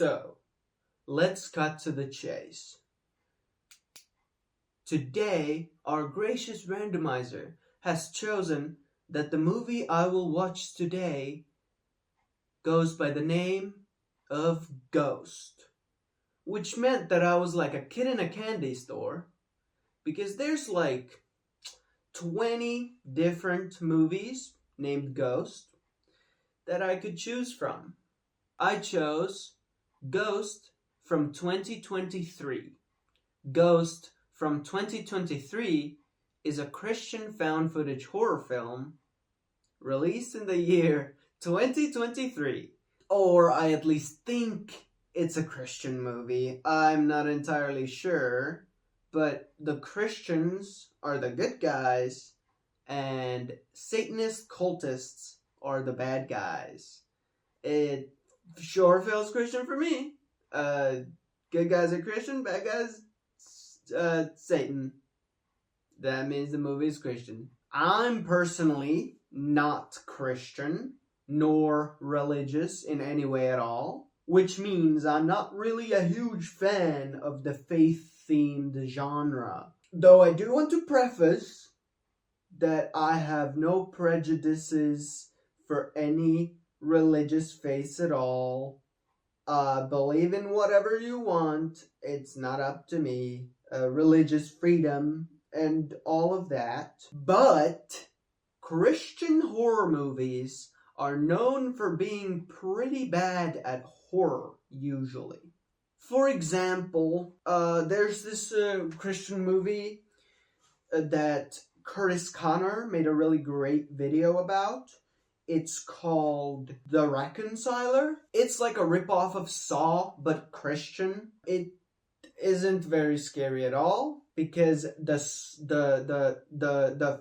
So, let's cut to the chase. Today, our gracious randomizer has chosen that the movie I will watch today goes by the name of Ghost, which meant that I was like a kid in a candy store, because there's like 20 different movies named Ghost that I could choose from. I chose Ghost from 2023. Ghost from 2023 is a Christian found footage horror film released in the year 2023. Or I at least think it's a Christian movie. I'm not entirely sure, but the Christians are the good guys and Satanist cultists are the bad guys. It sure feels Christian for me. Good guys are Christian, bad guys Satan. That means the movie is Christian. I'm personally not Christian nor religious in any way at all, which means I'm not really a huge fan of the faith-themed genre. Though I do want to preface that I have no prejudices for any religious faiths at all. Believe in whatever you want. It's not up to me. Religious freedom and all of that. But Christian horror movies are known for being pretty bad at horror, usually. For example, there's this Christian movie that Curtis Connor made a really great video about. It's called The Reconciler. It's like a ripoff of Saw, but Christian. It isn't very scary at all because the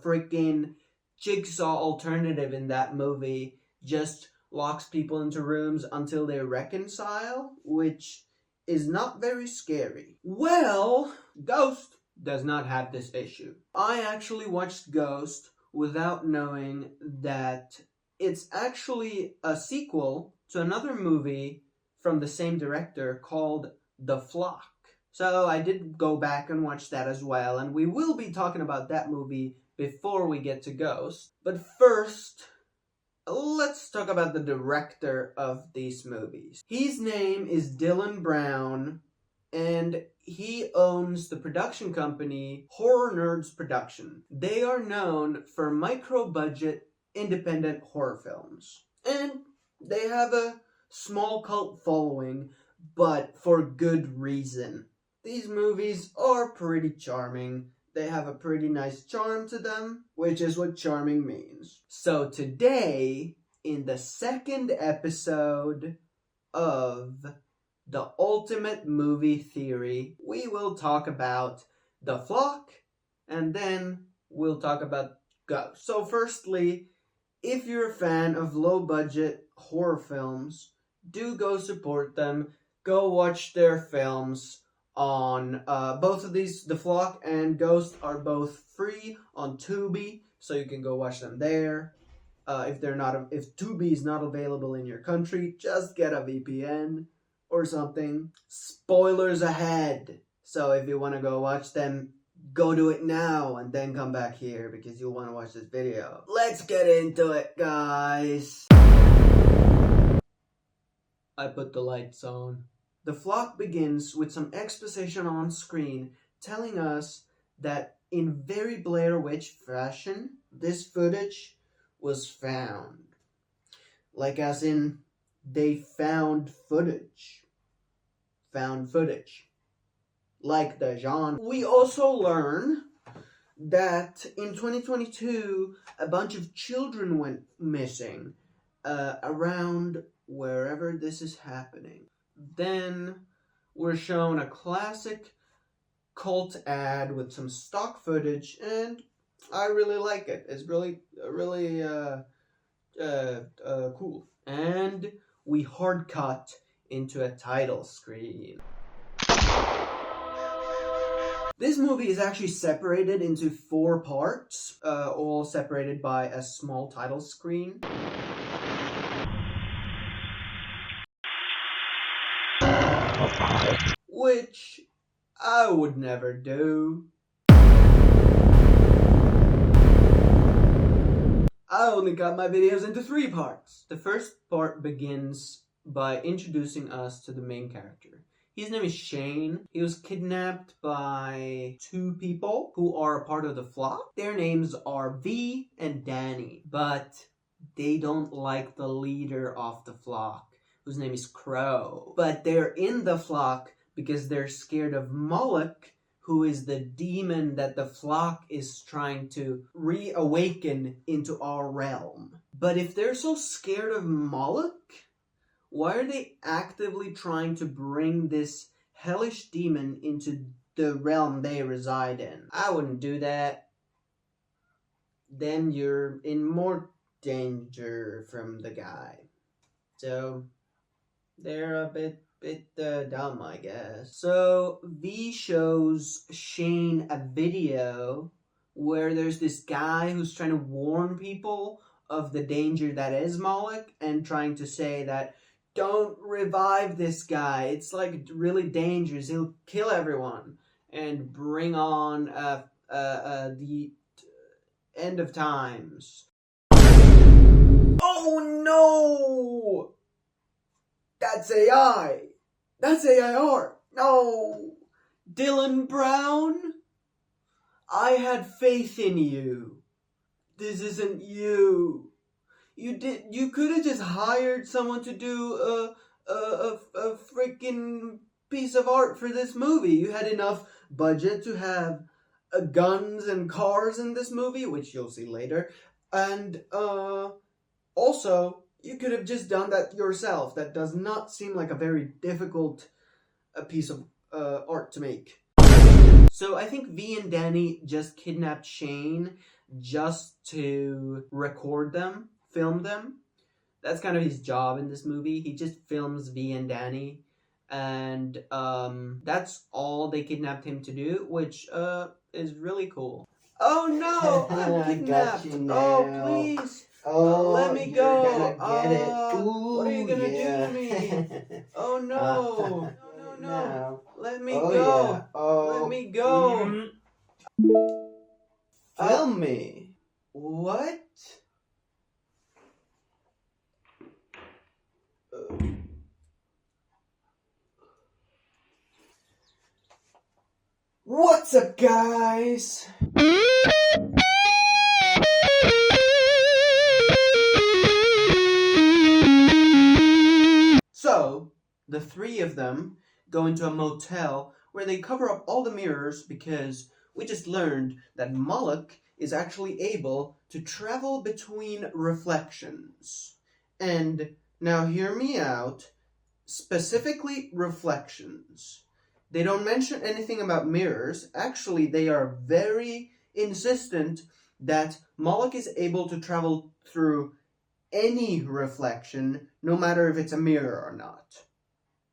freaking Jigsaw alternative in that movie just locks people into rooms until they reconcile, which is not very scary. Well, Ghost does not have this issue. I actually watched Ghost without knowing that it's actually a sequel to another movie from the same director called The Flock. So I did go back and watch that as well, and we will be talking about that movie before we get to Ghost. But first, let's talk about the director of these movies. His name is Dillon Browns, and he owns the production company Horror Nerds Production. They are known for micro-budget independent horror films. And they have a small cult following, but for good reason. These movies are pretty charming. They have a pretty nice charm to them, which is what charming means. So today, in the second episode of The Ultimate Movie Theory, we will talk about The Flock, and then we'll talk about Ghost. So firstly, if you're a fan of low-budget horror films, do go support them. Go watch their films on both of these. The Flock and Ghost are both free on Tubi, so you can go watch them there. If Tubi is not available in your country, just get a VPN or something. Spoilers ahead. So if you want to go watch them, go do it now and then come back here because you'll want to watch this video. Let's get into it, guys. I put the lights on. The Flock begins with some exposition on screen telling us that in very Blair Witch fashion, this footage was found. Like as in, they found footage. Found footage. Like the genre. We also learn that in 2022, a bunch of children went missing around wherever this is happening. Then we're shown a classic cult ad with some stock footage, and I really like it. It's really cool. And we hard cut into a title screen. This movie is actually separated into 4 parts, all separated by a small title screen. which I would never do. I only got my videos into 3 parts. The first part begins by introducing us to the main character. His name is Shane. He was kidnapped by 2 people who are a part of the flock. Their names are V and Danny, but they don't like the leader of the flock, whose name is Crow. But they're in the flock because they're scared of Moloch, who is the demon that the flock is trying to reawaken into our realm. But if they're so scared of Moloch, why are they actively trying to bring this hellish demon into the realm they reside in? I wouldn't do that. Then you're in more danger from the guy. So they're a bit dumb, I guess. So V shows Shane a video where there's this guy who's trying to warn people of the danger that is Moloch and trying to say that don't revive this guy. It's like really dangerous. He'll kill everyone and bring on the end of times. Oh no! That's AI! That's AI art! No! Dillon Brown? I had faith in you. This isn't you. You could have just hired someone to do a freaking piece of art for this movie. You had enough budget to have guns and cars in this movie, which you'll see later. And also, you could have just done that yourself. That does not seem like a very difficult piece of art to make. So I think V and Danny just kidnapped Shane just to record them, film them. That's kind of his job in this movie. He just films V and Danny. And that's all they kidnapped him to do, which is really cool. Oh no, I'm kidnapped. Oh, please. Let me go. You're gonna get it. Ooh, What are you gonna do to me? Oh no. No. Let me go. Yeah. Oh. Let me go. Film me. What? What's up, guys? So, the 3 of them go into a motel where they cover up all the mirrors because we just learned that Moloch is actually able to travel between reflections. And now hear me out, specifically reflections. They don't mention anything about mirrors. Actually, they are very insistent that Moloch is able to travel through any reflection, no matter if it's a mirror or not.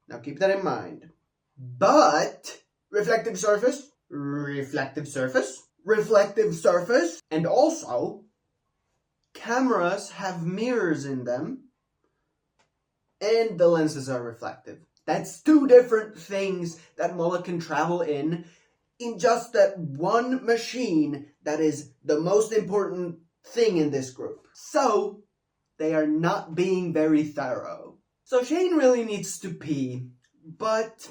Now keep that in mind. But reflective surface, and also cameras have mirrors in them, and the lenses are reflective. That's 2 different things that Moloch can travel in just that one machine that is the most important thing in this group. So, they are not being very thorough. So Shane really needs to pee, but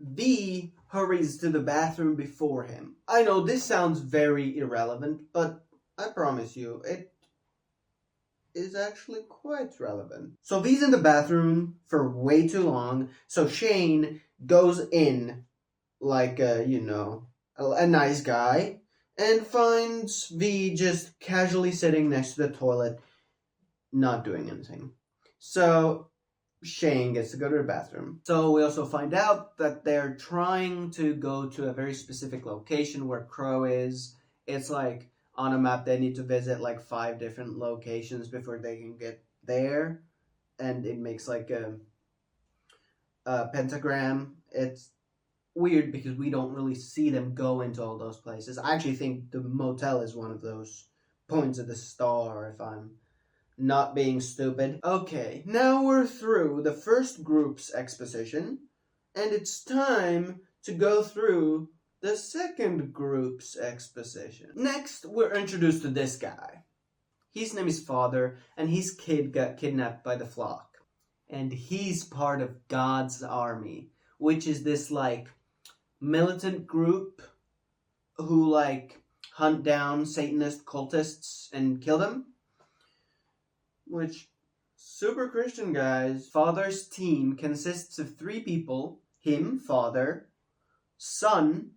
V hurries to the bathroom before him. I know this sounds very irrelevant, but I promise you, it is actually quite relevant. So V's in the bathroom for way too long, so Shane goes in like a nice guy and finds V just casually sitting next to the toilet, not doing anything. So Shane gets to go to the bathroom. So we also find out that they're trying to go to a very specific location where Crow is. It's like on a map they need to visit like 5 different locations before they can get there, and it makes like a pentagram. It's weird because we don't really see them go into all those places. I actually think the motel is one of those points of the star, if I'm not being stupid. Okay, now we're through the first group's exposition, And it's time to go through the second group's exposition. Next, we're introduced to this guy. His name is Father, and his kid got kidnapped by the flock. And he's part of God's army, which is this, like, militant group who, like, hunt down Satanist cultists and kill them. Which, super Christian, guys. Father's team consists of 3 people. Him, Father, Son,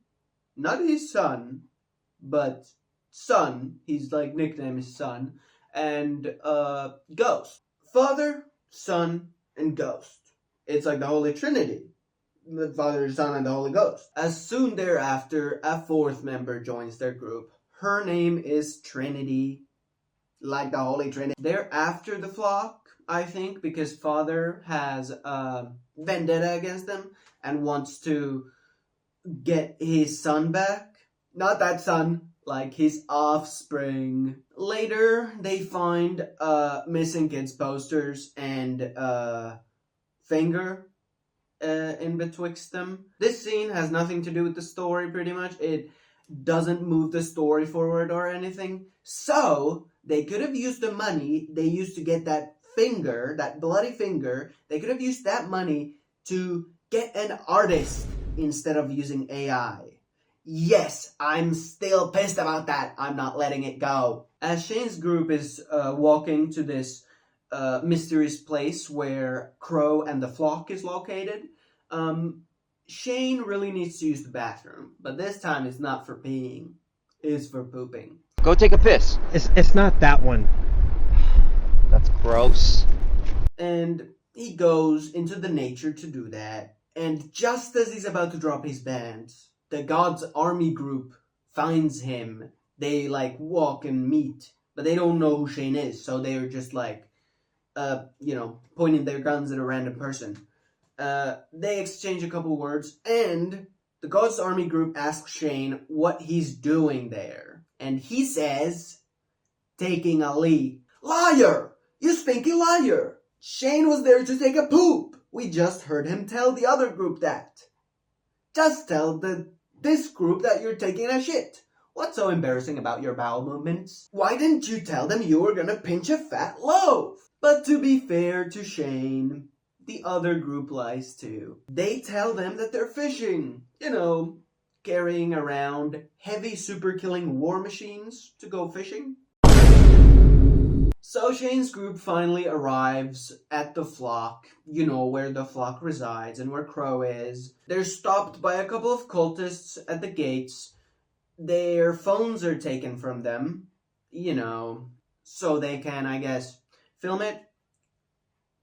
not his son, but Son, his, like, nickname is Son, and, Ghost. Father, Son, and Ghost. It's like the Holy Trinity. The Father, Son, and the Holy Ghost. As soon thereafter, a 4th member joins their group. Her name is Trinity, like the Holy Trinity. They're after the flock, I think, because Father has a vendetta against them and wants to get his son back. Not that son, like his offspring. Later, they find missing kids posters and finger in betwixt them. This scene has nothing to do with the story, pretty much. It doesn't move the story forward or anything. So, they could have used the money they used to get that finger, that bloody finger, they could have used that money to get an artist instead of using AI. Yes, I'm still pissed about that. I'm not letting it go. As Shane's group is walking to this mysterious place where Crow and the flock is located, Shane really needs to use the bathroom. But this time it's not for peeing. It's for pooping. Go take a piss. It's not that one. That's gross. And he goes into the nature to do that. And just as he's about to drop his band, the God's army group finds him. They, like, walk and meet, but they don't know who Shane is, so they're just, like, pointing their guns at a random person. They exchange a couple words, and the God's army group asks Shane what he's doing there. And he says, taking a leak. Liar! You stinky liar! Shane was there to take a poop! We just heard him tell the other group that. Just tell this group that you're taking a shit. What's so embarrassing about your bowel movements? Why didn't you tell them you were gonna pinch a fat loaf? But to be fair to Shane, the other group lies too. They tell them that they're fishing. Carrying around heavy super killing war machines to go fishing. So Shane's group finally arrives at the flock, where the flock resides and where Crow is. They're stopped by a couple of cultists at the gates. Their phones are taken from them, so they can, I guess, film it.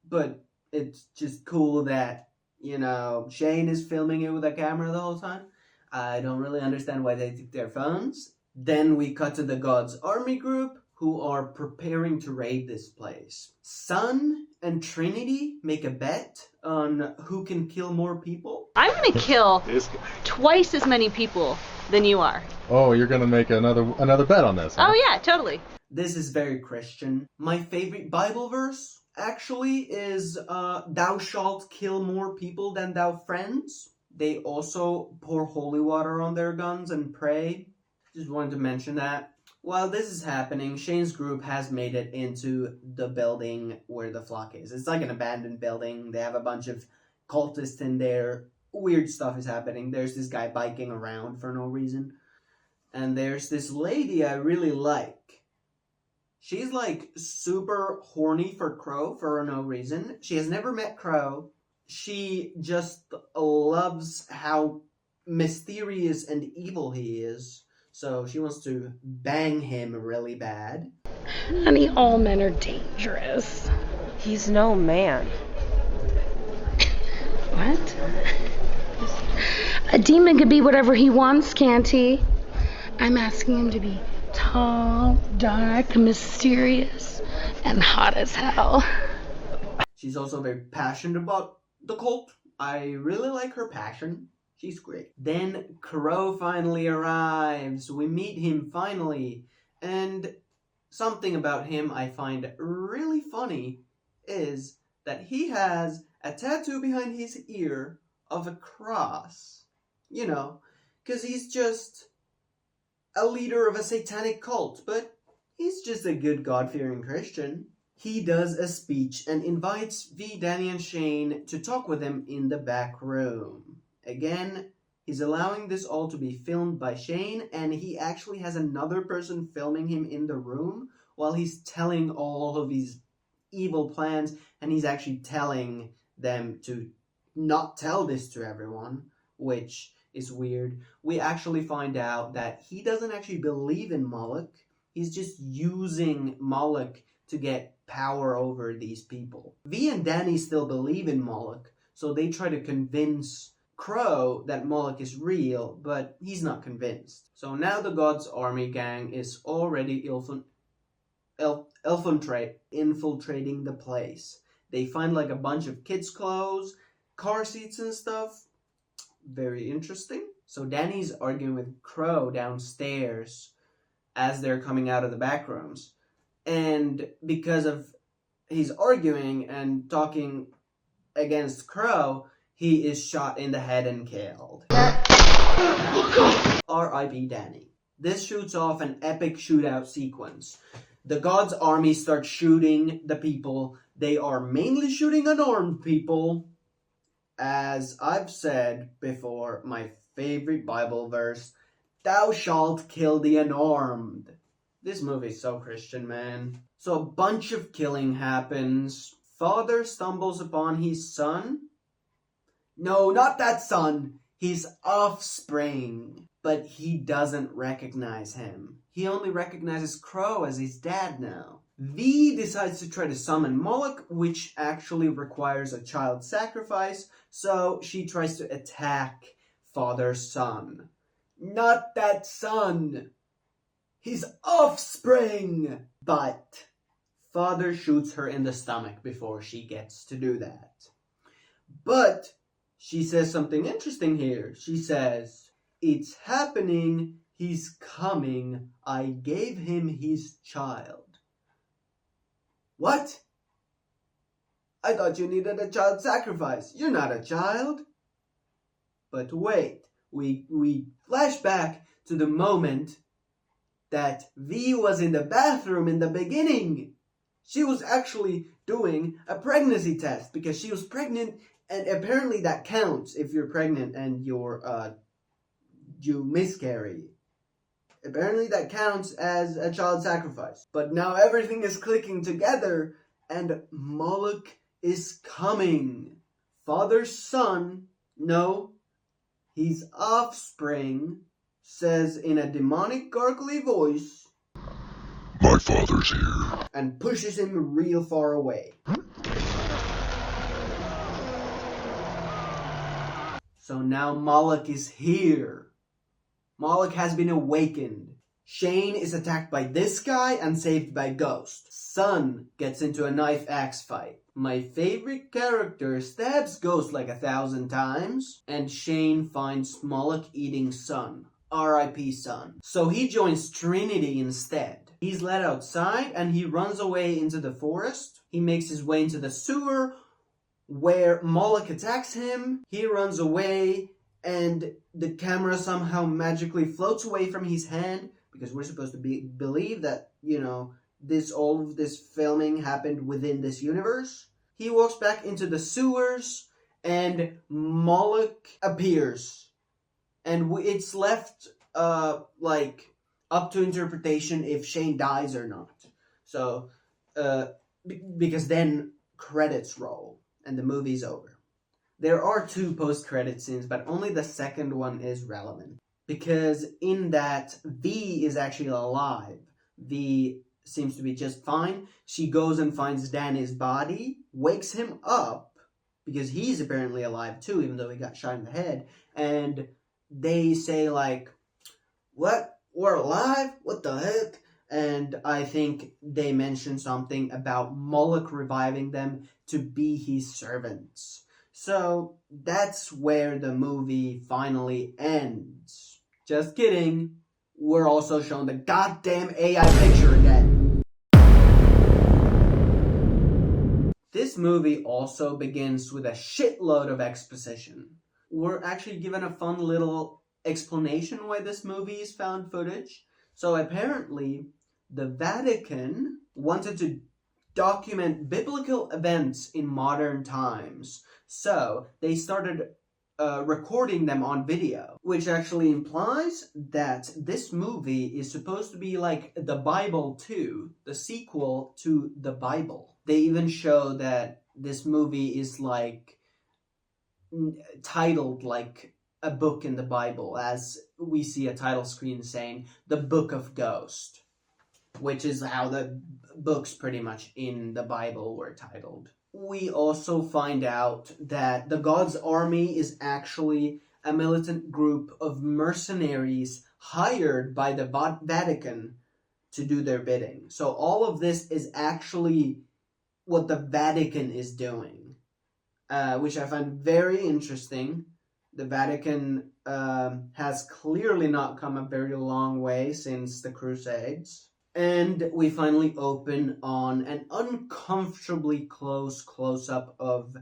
But it's just cool that, Shane is filming it with a camera the whole time. I don't really understand why they took their phones. Then we cut to the God's army group, who are preparing to raid this place. Son and Trinity make a bet on who can kill more people. I'm gonna kill twice as many people than you are. Oh, you're gonna make another bet on this, huh? Oh yeah, totally. This is very Christian. My favorite Bible verse, actually, is thou shalt kill more people than thou friends. They also pour holy water on their guns and pray. Just wanted to mention that. While this is happening, Shane's group has made it into the building where the flock is. It's like an abandoned building. They have a bunch of cultists in there. Weird stuff is happening. There's this guy biking around for no reason. And there's this lady I really like. She's like super horny for Crow for no reason. She has never met Crow. She just loves how mysterious and evil he is. So she wants to bang him really bad. Honey, all men are dangerous. He's no man. What? A demon could be whatever he wants, can't he? I'm asking him to be tall, dark, mysterious, and hot as hell. She's also very passionate about the cult. I really like her passion. She's great. Then Crow finally arrives. We meet him finally. And something about him I find really funny is that he has a tattoo behind his ear of a cross. You know, because he's just a leader of a satanic cult, but he's just a good God-fearing Christian. He does a speech and invites V, Danny, and Shane to talk with him in the back room. Again, he's allowing this all to be filmed by Shane, and he actually has another person filming him in the room while he's telling all of his evil plans, and he's actually telling them to not tell this to everyone, which is weird. We actually find out that he doesn't actually believe in Moloch. He's just using Moloch to get power over these people. V and Danny still believe in Moloch, so they try to convince Crow that Moloch is real, but he's not convinced. So now the God's Army gang is already infiltrating the place. They find like a bunch of kids' clothes, car seats and stuff. Very interesting. So Danny's arguing with Crow downstairs as they're coming out of the back rooms. And because of his arguing and talking against Crow, he is shot in the head and killed. R.I.P. Danny. This shoots off an epic shootout sequence. The God's Army starts shooting the people. They are mainly shooting unarmed people. As I've said before, my favorite Bible verse, "Thou shalt kill the unarmed." This movie's so Christian, man. So a bunch of killing happens. Father stumbles upon his son. No, not that son. His offspring. But he doesn't recognize him. He only recognizes Crow as his dad now. V decides to try to summon Moloch, which actually requires a child sacrifice, so she tries to attack Father's son. Not that son! His offspring! But Father shoots her in the stomach before she gets to do that. But she says something interesting here. She says, "It's happening, he's coming, I gave him his child." What? I thought you needed a child sacrifice. You're not a child. But wait, we flash back to the moment that V was in the bathroom in the beginning. She was actually doing a pregnancy test because she was pregnant, and apparently that counts if you're pregnant and you miscarry. Apparently that counts as a child sacrifice. But now everything is clicking together, and Moloch is coming. Father's son, no, his offspring, says in a demonic gargly voice, "My father's here," and pushes him real far away. So now Moloch is here. Moloch has been awakened. Shane is attacked by this guy and saved by Ghost. Son gets into a knife axe fight. My favorite character stabs Ghost like 1,000 times, and Shane finds Moloch eating Son. R.I.P. Son. So he joins Trinity instead. He's led outside and he runs away into the forest. He makes his way into the sewer where Moloch attacks him. He runs away and the camera somehow magically floats away from his hand because we're supposed to believe that, all of this filming happened within this universe. He walks back into the sewers and Moloch appears. And it's left, up to interpretation if Shane dies or not. So, because then credits roll and the movie's over. There are 2 post-credit scenes, but only the second one is relevant. Because in that, V is actually alive. V seems to be just fine. She goes and finds Danny's body, wakes him up, because he's apparently alive too, even though he got shot in the head. And they say "What? We're alive? What the heck?" And I think they mention something about Moloch reviving them to be his servants. So that's where the movie finally ends. Just kidding. We're also shown the goddamn AI picture again. This movie also begins with a shitload of exposition. we're actually given a fun little explanation why this movie is found footage. So apparently, the Vatican wanted to document biblical events in modern times. So they started recording them on video, which actually implies that this movie is supposed to be like the Bible 2, the sequel to the Bible. They even show that this movie is like titled like a book in the Bible, as we see a title screen saying the Book of Ghost, which is how the books pretty much in the Bible were titled. We also find out that the God's Army is actually a militant group of mercenaries hired by the Vatican to do their bidding. So all of this is actually what the Vatican is doing, which I find very interesting. The Vatican has clearly not come a very long way since the Crusades. And we finally open on an uncomfortably close-up of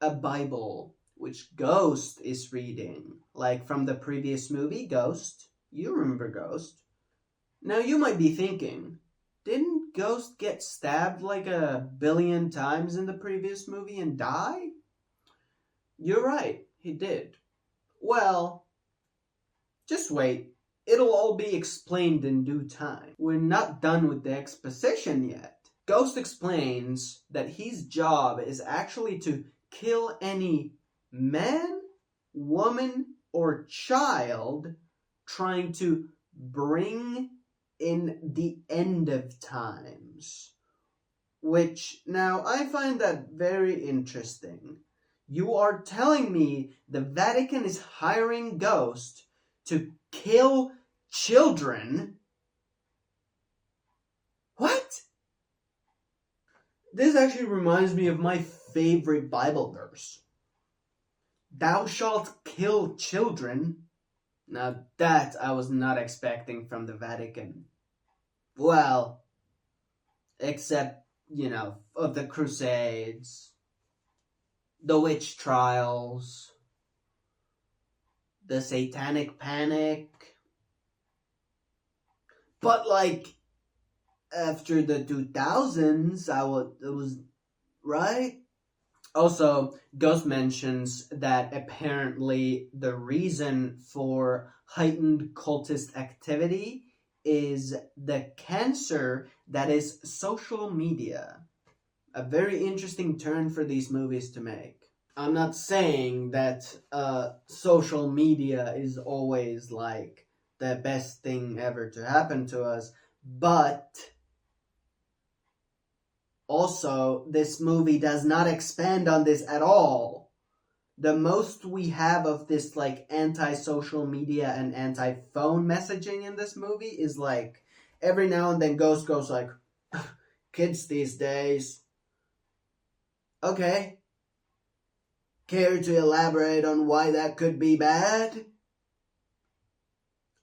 a Bible, which Ghost is reading. Like from the previous movie, Ghost. You remember Ghost. Now you might be thinking, didn't Ghost get stabbed like 1 billion times in the previous movie and die? You're right, he did. Well, just wait. It'll all be explained in due time. We're not done with the exposition yet. Ghost explains that his job is actually to kill any man, woman, or child trying to bring in the end of times. Which, now, I find that very interesting. You are telling me the Vatican is hiring Ghost to kill children? What? This actually reminds me of my favorite Bible verse. Thou shalt kill children. Now that I was not expecting from the Vatican. Well, except, of the Crusades, the witch trials, the satanic panic. But after the 2000s, it was right. Also, Ghost mentions that apparently the reason for heightened cultist activity is the cancer that is social media. A very interesting turn for these movies to make. I'm not saying that social media is always the best thing ever to happen to us, but also this movie does not expand on this at all. The most we have of this anti-social media and anti-phone messaging in this movie is every now and then Ghost goes kids these days. Okay. Care to elaborate on why that could be bad?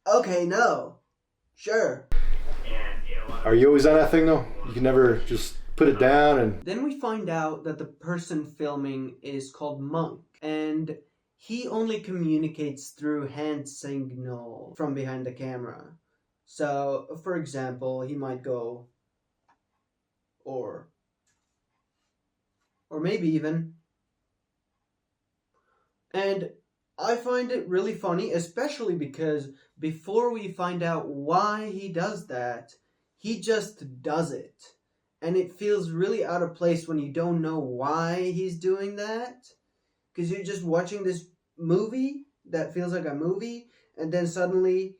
Okay, no. Sure. Are you always on that thing though? You can never just put it down and... Then we find out that the person filming is called Monk, and he only communicates through hand signal from behind the camera. So, for example, he might go, or maybe even. And I find it really funny, especially because before we find out why he does that, he just does it. And it feels really out of place when you don't know why he's doing that. Because you're just watching this movie that feels like a movie, and then suddenly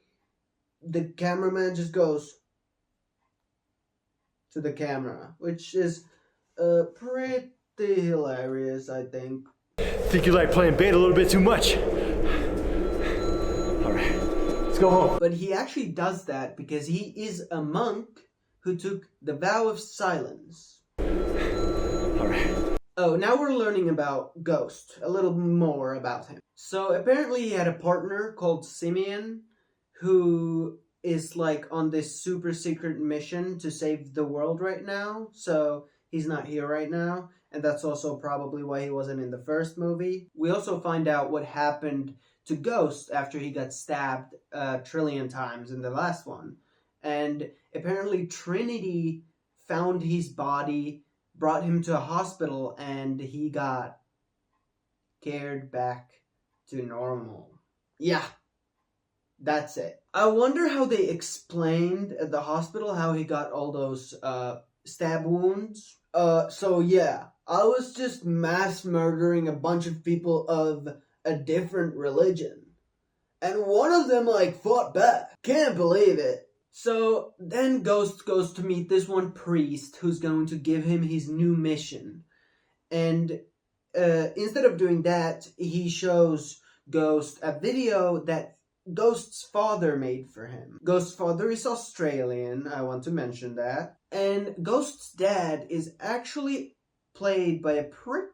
the cameraman just goes to the camera, which is pretty hilarious, I think. Think you like playing bait a little bit too much. Alright, let's go home. But he actually does that because he is a monk who took the vow of silence. Alright. Oh, now we're learning about Ghost, a little more about him. So apparently he had a partner called Simeon who is on this super secret mission to save the world right now. So he's not here right now. and that's also probably why he wasn't in the first movie. We also find out what happened to Ghost after he got stabbed a trillion times in the last one. And apparently Trinity found his body, brought him to a hospital, and he got cared back to normal. Yeah, that's it. I wonder how they explained at the hospital how he got all those stab wounds. So yeah, I was just mass murdering a bunch of people of a different religion. And one of them, like, fought back. Can't believe it. So then Ghost goes to meet this one priest who's going to give him his new mission. And instead of doing that, he shows Ghost a video that Ghost's father made for him. Ghost's father is Australian, I want to mention that. And Ghost's dad is actually played by a pretty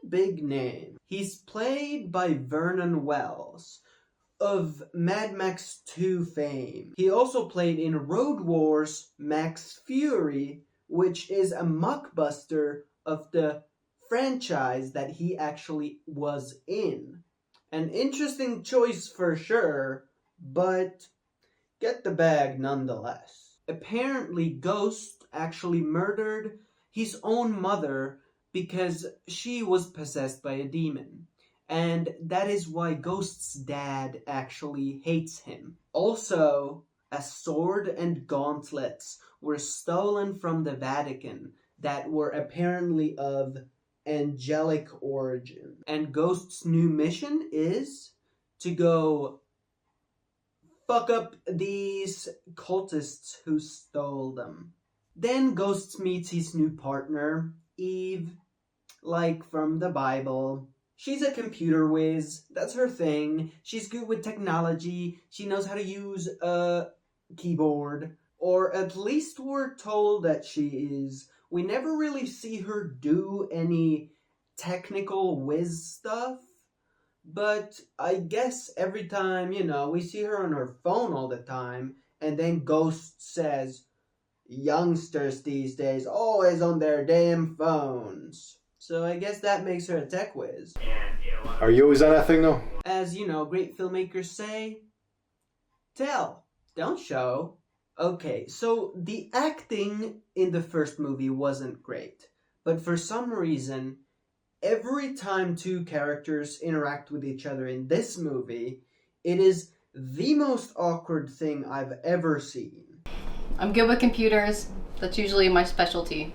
big name. He's played by Vernon Wells of Mad Max 2 fame. He also played in Road Wars Max Fury, which is a mockbuster of the franchise that he actually was in. An interesting choice for sure, but get the bag nonetheless. Apparently, Ghost actually murdered his own mother because she was possessed by a demon. And that is why Ghost's dad actually hates him. Also, a sword and gauntlets were stolen from the Vatican that were apparently of angelic origin. And Ghost's new mission is to go fuck up these cultists who stole them. Then Ghost meets his new partner, Eve, like from the Bible. She's a computer whiz. That's her thing. She's good with technology. She knows how to use a keyboard. Or at least we're told that she is. We never really see her do any technical whiz stuff. But I guess every time, we see her on her phone all the time. And then Ghost says, youngsters these days always on their damn phones. So I guess that makes her a tech whiz. Are you always on that thing though? As great filmmakers say, tell, don't show. Okay, so the acting in the first movie wasn't great. But for some reason, every time two characters interact with each other in this movie, it is the most awkward thing I've ever seen. I'm good with computers. That's usually my specialty.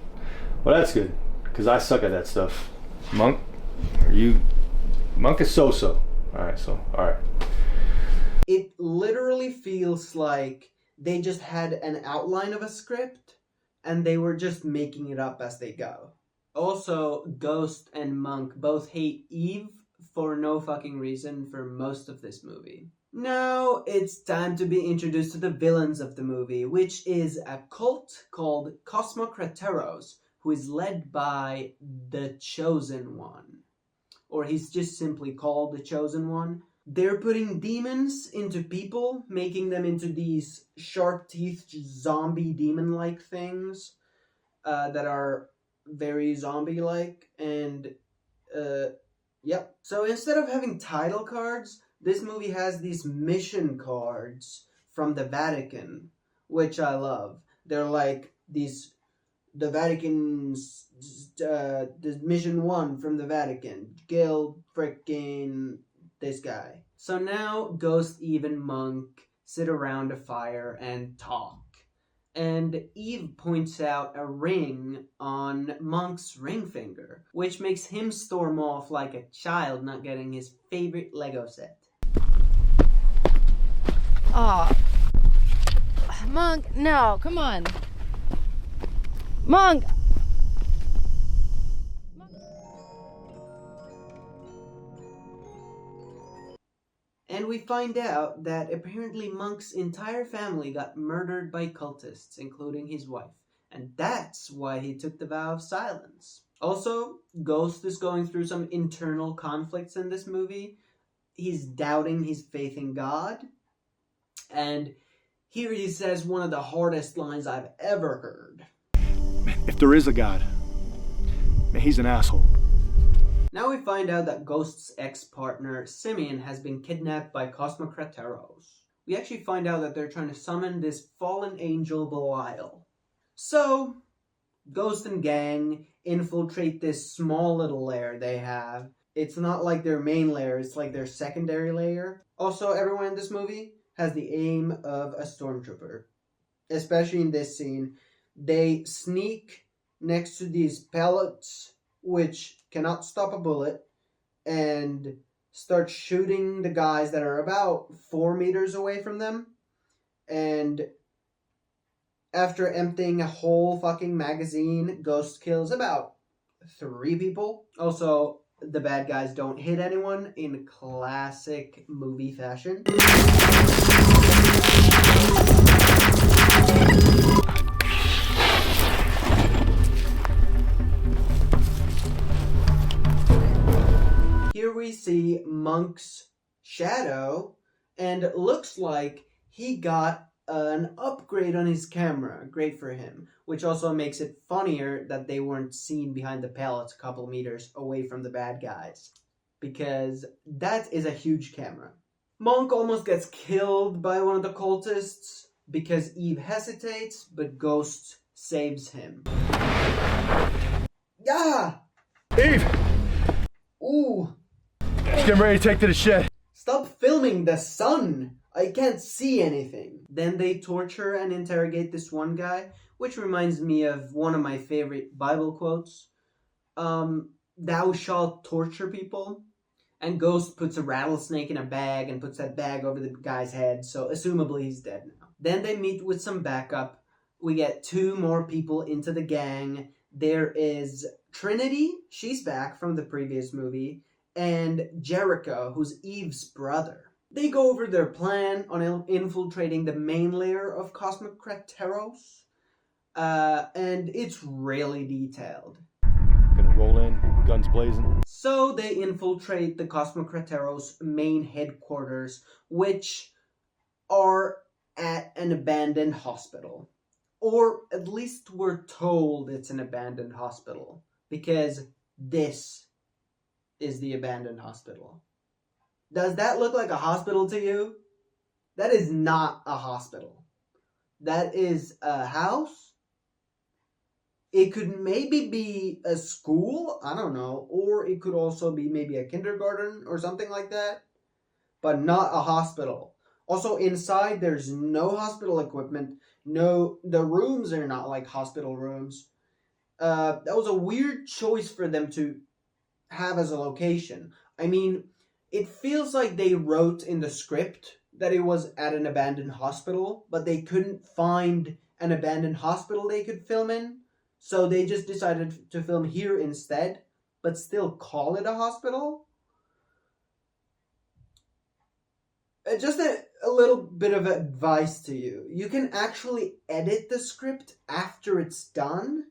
Well, that's good, because I suck at that stuff. Monk is so-so. Alright. It literally feels like they just had an outline of a script, and they were just making it up as they go. Also, Ghost and Monk both hate Eve for no fucking reason for most of this movie. Now, it's time to be introduced to the villains of the movie, which is a cult called Cosmocrateros, who is led by the Chosen One. Or he's just simply called the Chosen One. They're putting demons into people, making them into these sharp-teethed zombie demon-like things that are very zombie-like. And, yep. So instead of having title cards, this movie has these mission cards from the Vatican, which I love. They're like the Vatican's, the mission 1 from the Vatican. Kill frickin' this guy. So now Ghost, Eve, and Monk sit around a fire and talk. And Eve points out a ring on Monk's ring finger, which makes him storm off like a child not getting his favorite Lego set. Aw. Monk, no, come on. Monk! And we find out that apparently Monk's entire family got murdered by cultists, including his wife. And that's why he took the vow of silence. Also, Ghost is going through some internal conflicts in this movie. He's doubting his faith in God. And here he says one of the hardest lines I've ever heard. If there is a God, and he's an asshole. Now we find out that Ghost's ex-partner, Simeon, has been kidnapped by Cosmocrateros. We actually find out that they're trying to summon this fallen angel Belial. So, Ghost and gang infiltrate this small little lair they have. It's not like their main lair, it's like their secondary lair. Also, everyone in this movie has the aim of a stormtrooper. Especially in this scene, they sneak next to these pellets, which cannot stop a bullet, and start shooting the guys that are about 4 meters away from them. And after emptying a whole fucking magazine, Ghost kills about 3 people. Also, the bad guys don't hit anyone in classic movie fashion. Here we see Monk's shadow, and it looks like he got an upgrade on his camera. Great for him. Which also makes it funnier that they weren't seen behind the pallets a couple meters away from the bad guys. Because that is a huge camera. Monk almost gets killed by one of the cultists because Eve hesitates, but Ghost saves him. Yeah! Eve! Ooh! She's getting ready to take to the shed. Stop filming the sun! I can't see anything. Then they torture and interrogate this one guy, which reminds me of one of my favorite Bible quotes. Thou shalt torture people. And Ghost puts a rattlesnake in a bag and puts that bag over the guy's head, so assumably he's dead now. Then they meet with some backup. We get 2 more people into the gang. There is Trinity, she's back from the previous movie, and Jericho, who's Eve's brother. They go over their plan on infiltrating the main layer of Cosmocrateros, and it's really detailed. Gonna roll in, guns blazing. So they infiltrate the Cosmocrateros main headquarters, which are at an abandoned hospital. Or at least we're told it's an abandoned hospital, because this is the abandoned hospital. Does that look like a hospital to you? That is not a hospital. That is a house. It could maybe be a school, I don't know, or it could also be maybe a kindergarten or something like that, but not a hospital. Also, inside there's no hospital equipment. No, the rooms are not like hospital rooms. That was a weird choice for them to have as a location. I mean, it feels like they wrote in the script that it was at an abandoned hospital, but they couldn't find an abandoned hospital they could film in, so they just decided to film here instead, but still call it a hospital. Just a little bit of advice to you. You can actually edit the script after it's done.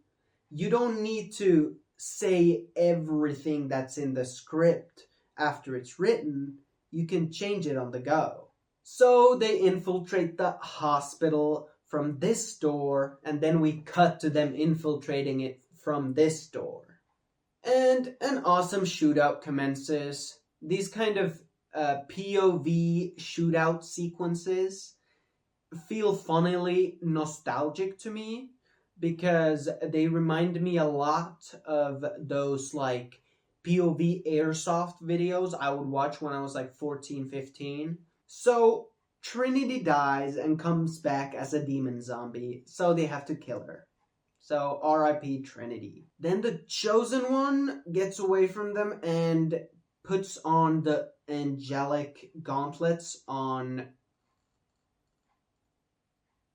You don't need to say everything that's in the script after it's written. You can change it on the go. So they infiltrate the hospital from this door, and then we cut to them infiltrating it from this door. And an awesome shootout commences. These kind of POV shootout sequences feel funnily nostalgic to me, because they remind me a lot of those like POV airsoft videos I would watch when I was like 14, 15. So Trinity dies and comes back as a demon zombie, so they have to kill her. So R.I.P. Trinity. Then the Chosen One gets away from them and puts on the angelic gauntlets on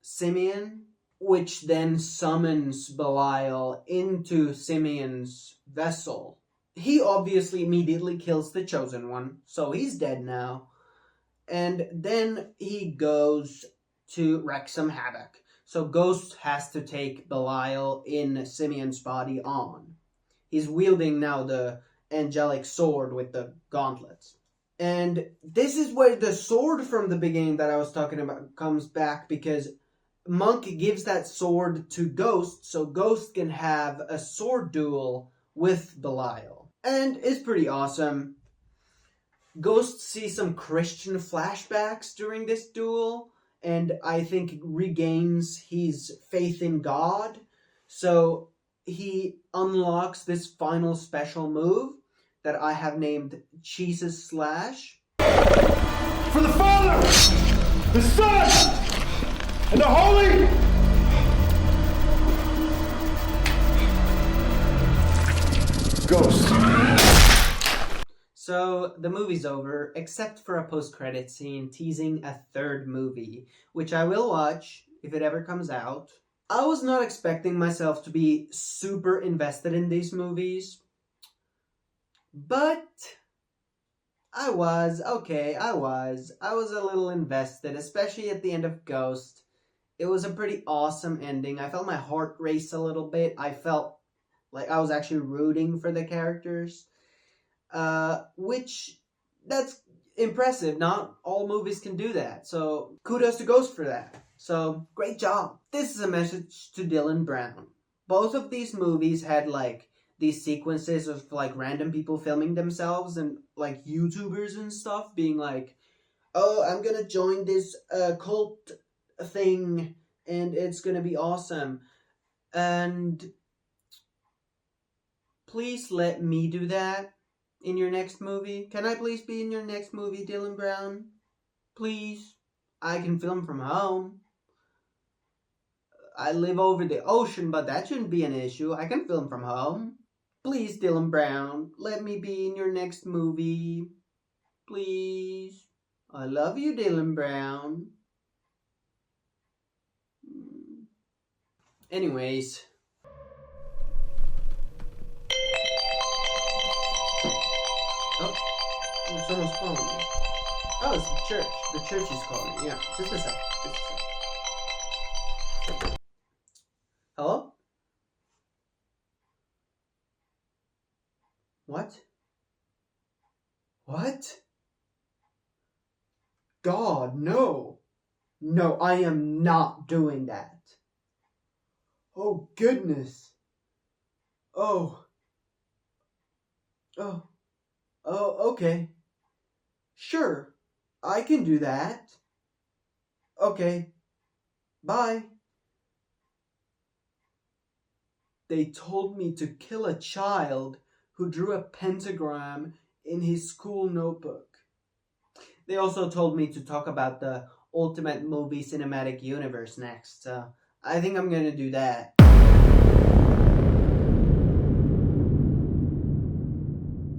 Simeon, which then summons Belial into Simeon's vessel. He obviously immediately kills the Chosen One, so he's dead now. And then he goes to wreak some havoc. So Ghost has to take Belial in Simeon's body on. He's wielding now the angelic sword with the gauntlets. And this is where the sword from the beginning that I was talking about comes back, because Monk gives that sword to Ghost so Ghost can have a sword duel with Belial. And it's pretty awesome. Ghost sees some Christian flashbacks during this duel, and I think regains his faith in God. So he unlocks this final special move that I have named Jesus Slash. For the Father, the Son, and the Holy... Ghost. So the movie's over, except for a post-credit scene teasing a third movie, which I will watch if it ever comes out. I was not expecting myself to be super invested in these movies, but I was a little invested, especially at the end of Ghost. It was a pretty awesome ending. I felt my heart race a little bit. I felt like I was actually rooting for the characters. Which, that's impressive. Not all movies can do that. So, kudos to Ghost for that. So, great job. This is a message to Dillon Brown. Both of these movies had, like, these sequences of, like, random people filming themselves and, like, YouTubers and stuff being like, oh, I'm gonna join this cult thing and it's gonna be awesome. And please let me do that in your next movie. Can I please be in your next movie, Dillon Brown? Please. I can film from home. I live over the ocean, but that shouldn't be an issue. I can film from home. Please, Dillon Brown, let me be in your next movie. Please. I love you, Dillon Brown. Anyways. Oh, someone's calling me. Oh, it's the church. The church is calling me. Yeah, just a sec. Hello? What? What? God, no. No, I am not doing that. Oh, goodness. Oh. Oh, okay. Sure, I can do that. Okay, bye. They told me to kill a child who drew a pentagram in his school notebook. They also told me to talk about the Ultimate Movie Cinematic Universe next, so I think I'm gonna do that.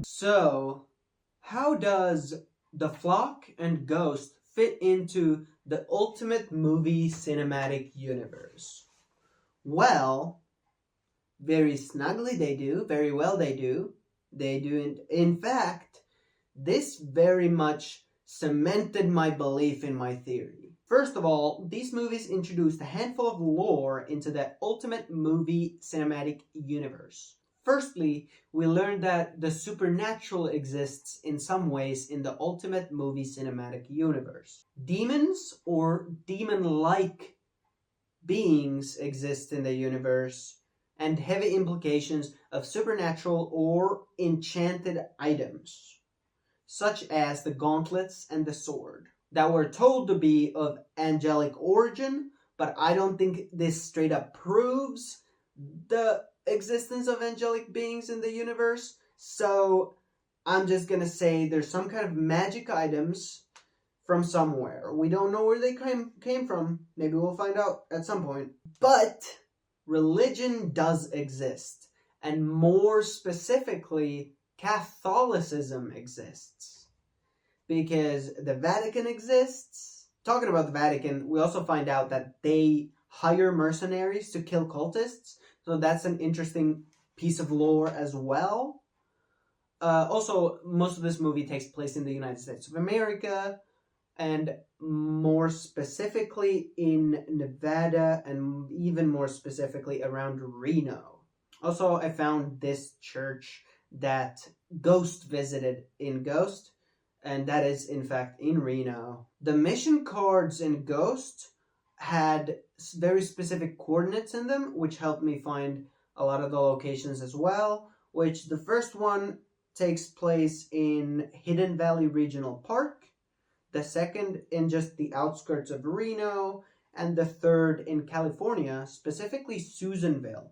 So, how does The Flock and Ghost fit into the Ultimate Movie Cinematic Universe? Well, very snugly they do, very well they do. They do, in fact, this very much cemented my belief in my theory. First of all, these movies introduced a handful of lore into the Ultimate Movie Cinematic Universe. Firstly, we learned that the supernatural exists in some ways in the Ultimate Movie Cinematic Universe. Demons or demon-like beings exist in the universe, and heavy implications of supernatural or enchanted items, such as the gauntlets and the sword, that were told to be of angelic origin, but I don't think this straight up proves the existence of angelic beings in the universe, so I'm just gonna say there's some kind of magic items from somewhere. We don't know where they came from. Maybe we'll find out at some point. But religion does exist, and more specifically, Catholicism exists. Because the Vatican exists. Talking about the Vatican, we also find out that they hire mercenaries to kill cultists. So that's an interesting piece of lore as well. Also, most of this movie takes place in the United States of America, and more specifically in Nevada, and even more specifically around Reno. Also, I found this church that Ghost visited in Ghost, and that is in fact in Reno. The mission cards in Ghost had very specific coordinates in them, which helped me find a lot of the locations as well, which the first one takes place in Hidden Valley Regional Park, the second in just the outskirts of Reno, and the third in California, specifically Susanville.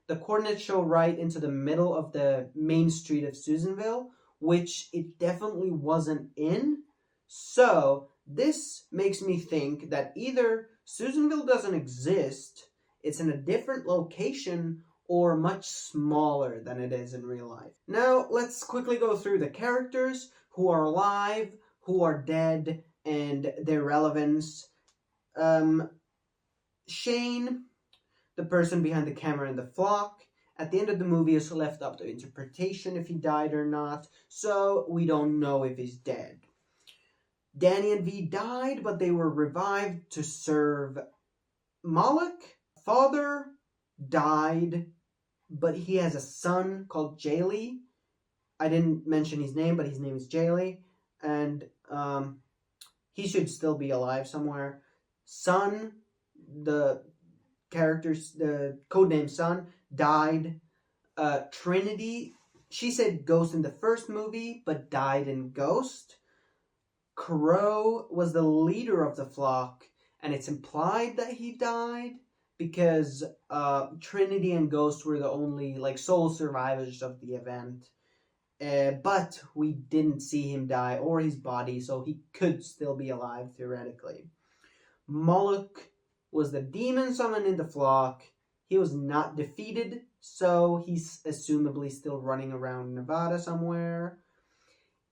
The coordinates show right into the middle of the main street of Susanville, which it definitely wasn't in. So this makes me think that either Susanville doesn't exist, it's in a different location, or much smaller than it is in real life. Now, let's quickly go through the characters, who are alive, who are dead, and their relevance. Shane, the person behind the camera in the flock, at the end of the movie is left up to interpretation if he died or not, so we don't know if he's dead. Danny and V died, but they were revived to serve Moloch. Father died, but he has a son called Jaylee. I didn't mention his name, but his name is Jaylee, and he should still be alive somewhere. Son, the codename Son, died. Trinity, she said Ghost in the first movie, but died in Ghost. Crow was the leader of the flock, and it's implied that he died because Trinity and Ghost were the only sole survivors of the event. But we didn't see him die or his body, so he could still be alive theoretically. Moloch was the demon summoned in the flock. He was not defeated, so he's assumably still running around Nevada somewhere.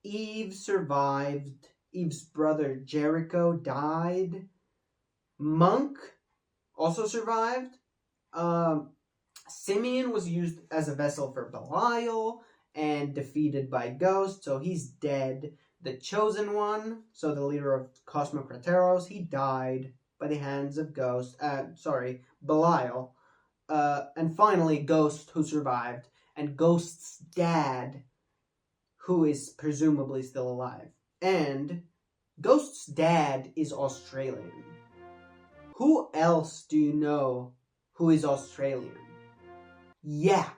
Eve survived. Eve's brother Jericho died. Monk also survived. Simeon was used as a vessel for Belial and defeated by Ghost, so he's dead. The Chosen One, so the leader of Cosmocrateros, he died by the hands of Belial. And finally, Ghost, who survived, and Ghost's dad, who is presumably still alive. And Ghost's dad is Australian. Who else do you know who is Australian? Yeah,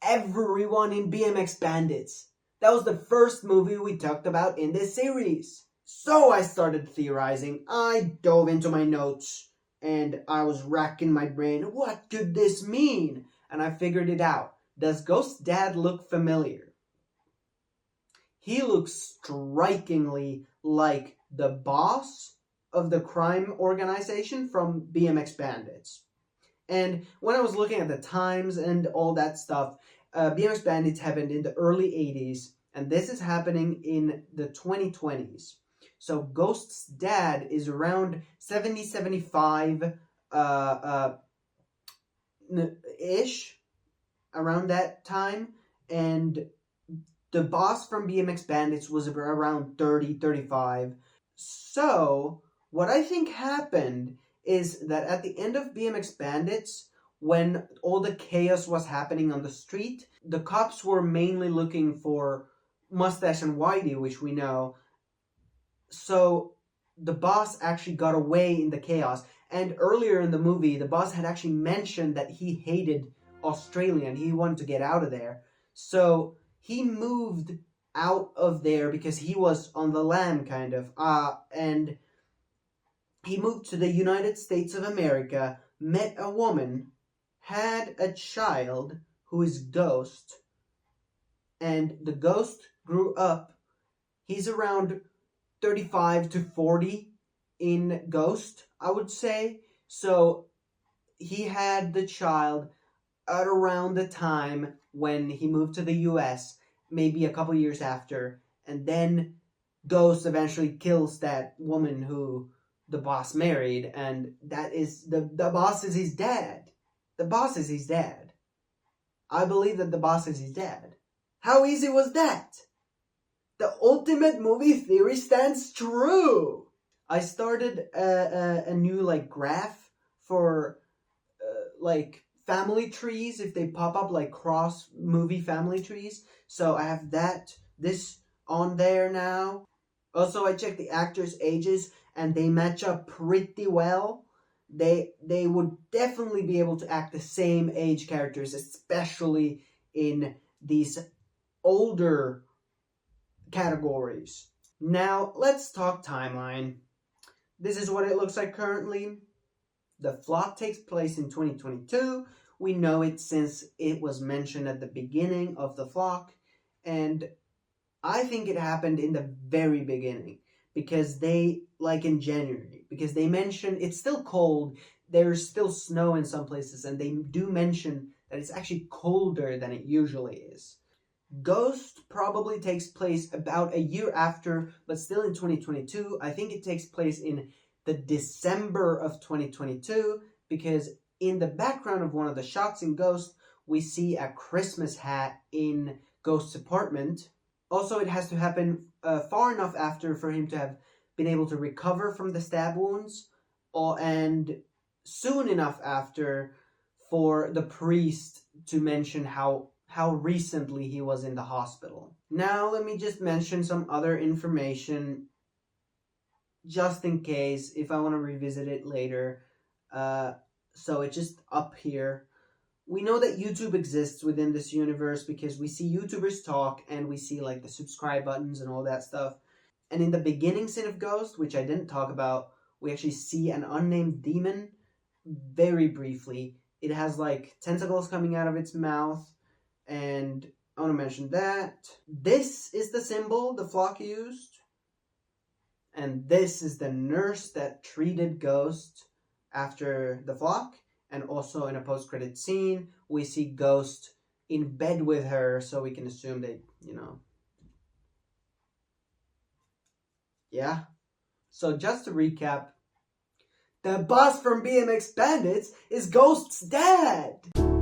everyone in BMX Bandits. That was the first movie we talked about in this series. So I started theorizing. I dove into my notes and I was racking my brain. What could this mean? And I figured it out. Does Ghost's dad look familiar? He looks strikingly like the boss of the crime organization from BMX Bandits. And when I was looking at the times and all that stuff, BMX Bandits happened in the early 80s, and this is happening in the 2020s. So Ghost's dad is around 70, 75 ish, around that time, and the boss from BMX Bandits was around 30, 35. So what I think happened is that at the end of BMX Bandits, when all the chaos was happening on the street, the cops were mainly looking for Mustache and Whitey, which we know. So the boss actually got away in the chaos. And earlier in the movie, the boss had actually mentioned that he hated Australia and he wanted to get out of there. So he moved out of there because he was on the lam, kind of. And he moved to the United States of America, met a woman, had a child who is Ghost, and the Ghost grew up. He's around 35 to 40 in Ghost, I would say. So he had the child at around the time when he moved to the US, maybe a couple years after, and then Ghost eventually kills that woman who the boss married, and that is the boss is his dad. The boss is his dad. I believe that the boss is his dad. How easy was that? The ultimate movie theory stands true. I started a new graph for family trees if they pop up, cross movie family trees. So I have this on there now. Also, I checked the actors' ages and they match up pretty well. They would definitely be able to act the same age characters, especially in these older categories. Now, let's talk timeline. This is what it looks like currently. The flock takes place in 2022. We know it since it was mentioned at the beginning of the flock, and I think it happened in the very beginning because like in January, because they mention it's still cold, there's still snow in some places, and they do mention that it's actually colder than it usually is. Ghost probably takes place about a year after, but still in 2022. I think it takes place in the December of 2022 because in the background of one of the shots in Ghost, we see a Christmas hat in Ghost's apartment. Also, it has to happen far enough after for him to have been able to recover from the stab wounds, and soon enough after for the priest to mention how recently he was in the hospital. Now, let me just mention some other information just in case if I want to revisit it later. So it's just up here. We know that YouTube exists within this universe because we see YouTubers talk and we see like the subscribe buttons and all that stuff. And in the beginning scene of Ghost, which I didn't talk about, we actually see an unnamed demon very briefly. It has like tentacles coming out of its mouth, and I want to mention that. This is the symbol the flock used, and this is the nurse that treated Ghost after the flock. And also in a post-credit scene, we see Ghost in bed with her, so we can assume that, yeah. So just to recap, the boss from BMX Bandits is Ghost's dad!